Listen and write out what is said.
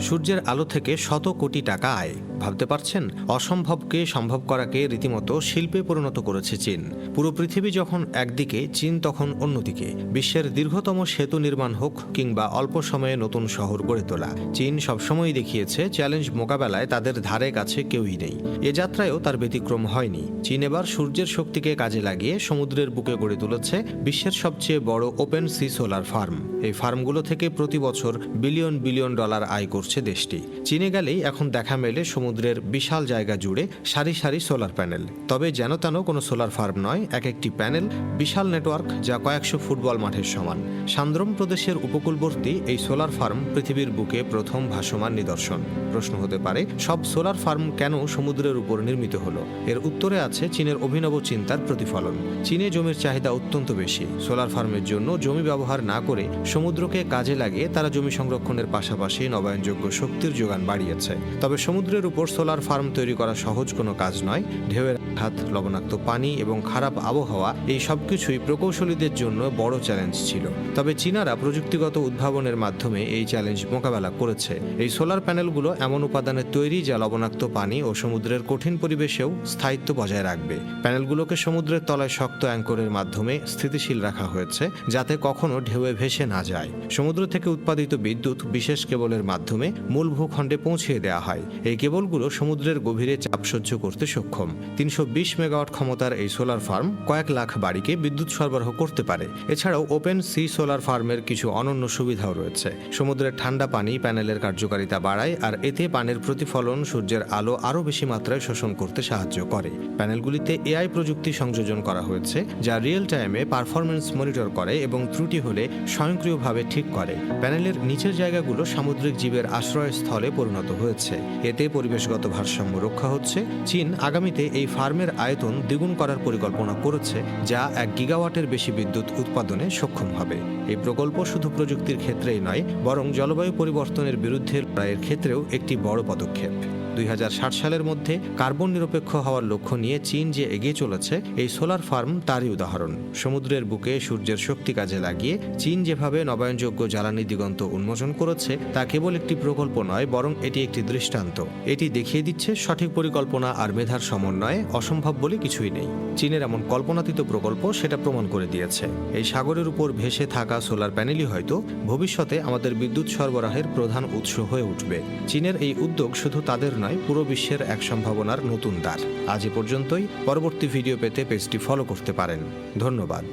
সূর্যের আলো থেকে শত কোটি টাকা আয়। ভাবতে পারছেন, অসম্ভবকে সম্ভব করাকে রীতিমতো শিল্পে পরিণত করেছে চীন। পুরো পৃথিবী যখন একদিকে, চীন তখন অন্যদিকে। বিশ্বের দীর্ঘতম সেতু নির্মাণ হোক কিংবা অল্প সময়ে নতুন শহর গড়ে তোলা, চীন সবসময়ই দেখিয়েছে চ্যালেঞ্জ মোকাবেলায় তাদের ধারে কাছে কেউই নেই। এ যাত্রায়ও তার ব্যতিক্রম হয়নি। চীন এবার সূর্যের শক্তিকে কাজে লাগিয়ে সমুদ্রের বুকে গড়ে তুলেছে বিশ্বের সবচেয়ে বড় ওপেন সি সোলার ফার্ম। এই ফার্মগুলো থেকে প্রতি বছর বিলিয়ন বিলিয়ন ডলার আয় করছে দেশটি। চীনে গেলেই এখন দেখা মেলে সমুদ্রের বিশাল জায়গা জুড়ে সারি সারি সোলার প্যানেল। তবে যেন তেন কোনো সোলার ফার্ম নয়, এক একটি প্যানেল বিশাল নেটওয়ার্ক, যা কয়েকশো ফুটবল মাঠের সমান। সান্দ্রম প্রদেশের উপকূলবর্তী এই সোলার ফার্ম পৃথিবীর বুকে প্রথম ভাসমান নিদর্শন। প্রশ্ন হতে পারে, সব সোলার ফার্ম কেন সমুদ্রের উপর নির্মিত হলো? এর উত্তরে আছে চীনের অভিনব চিন্তার প্রতিফলন। চীনে জমির চাহিদা অত্যন্ত বেশি। সোলার ফার্মের জন্য জমি ব্যবহার না করে সমুদ্রকে কাজে লাগিয়ে তারা জমি সংরক্ষণের পাশাপাশি নবায়নযোগ্য শক্তির যোগান বাড়িয়েছে। তবে সমুদ্রের উপর সোলার ফার্ম তৈরি করা সহজ কোনো কাজ নয়। ঢেউয়ের আঘাত, লবণাক্ত পানি এবং খারাপ আবহাওয়া, এই সবকিছুই প্রকৌশলীদের জন্য বড় চ্যালেঞ্জ ছিল। তবে চীনারা প্রযুক্তিগত উদ্ভাবনের মাধ্যমে এই চ্যালেঞ্জ মোকাবেলা করেছে। এই সোলার প্যানেলগুলো এমন উপাদানের তৈরি যা লবণাক্ত পানি ও সমুদ্রের কঠিন পরিবেশেও স্থায়িত্ব বজায় রাখবে। প্যানেলগুলোকে সমুদ্রের তলায় শক্ত অ্যাঙ্করের মাধ্যমে স্থিতিশীল রাখা হয়েছে, যাতে কখনো ঢেউয়ে ভেসে না যায়। সমুদ্র থেকে উৎপাদিত বিদ্যুৎ বিশেষ কেবলের মাধ্যমে মূল ভূখণ্ডে পৌঁছে দেওয়া হয়। এই কেবলগুলো সমুদ্রের গভীরে চাপ সহ্য করতে সক্ষম। 320 মেগাওয়াট ক্ষমতার এই সোলার ফার্ম কয়েক লাখ বাড়িকে বিদ্যুৎ সরবরাহ করতে পারে। এছাড়াও ওপেন সি সোলার ফার্মের কিছু অনন্য সুবিধাও রয়েছে। সমুদ্রের ঠান্ডা পানি প্যানেলের কার্যকারিতা বাড়ায়, আর এতে পানির প্রতিফলন সূর্যের আলো আরও বেশি মাত্রায় শোষণ করতে সাহায্য করে। প্যানেলগুলিতে এআই প্রযুক্তি সংযোজন করা হয়েছে, যা রিয়েল টাইমে পারফরমেন্স মনিটর করে এবং ত্রুটি হলে স্বয়ংক্রিয়ভাবে ঠিক করে। প্যানেলের নিচের জায়গাগুলো সামুদ্রিক জীবের আশ্রয়স্থলে পরিণত হয়েছে। এতে পরিবেশগত ভারসাম্য রক্ষা হচ্ছে। চীন আগামীতে এই ফার্মের আয়তন দ্বিগুণ করার পরিকল্পনা করেছে, যা 1 গিগাওয়াটের বেশি বিদ্যুৎ উৎপাদনে সক্ষম হবে। এই প্রকল্প শুধু প্রযুক্তির ক্ষেত্রেই নয়, বরং জলবায়ু পরিবর্তনের বিরুদ্ধে লড়াইয়ের ক্ষেত্রেও একটি বড় পদক্ষেপ। 2060 সালের মধ্যে কার্বন নিরপেক্ষ হওয়ার লক্ষ্য নিয়ে চীন যে এগিয়ে চলেছে, এই সোলার ফার্ম তারই উদাহরণ। সমুদ্রের বুকে সূর্যের শক্তি কাজে লাগিয়ে চীন যেভাবে নবায়নযোগ্য জ্বালানি দিগন্ত উন্মোচন করেছে, তা কেবল একটি প্রকল্প নয়, বরং এটি একটি দৃষ্টান্ত। এটি দেখিয়ে দিচ্ছে সঠিক পরিকল্পনা আর মেধার সমন্বয়ে অসম্ভব বলে কিছুই নেই। চীনের এমন কল্পনাতীত প্রকল্প সেটা প্রমাণ করে দিয়েছে। এই সাগরের উপর ভেসে থাকা সোলার প্যানেলই হয়তো ভবিষ্যতে আমাদের বিদ্যুৎ সরবরাহের প্রধান উৎস হয়ে উঠবে। চীনের এই উদ্যোগ শুধু তাদের নয়, পুরো বিশ্বের এক সম্ভাবনার নতুন দ্বার। আজ এ পর্যন্তই। পরবর্তী ভিডিও পেতে পেজটি ফলো করতে পারেন। ধন্যবাদ।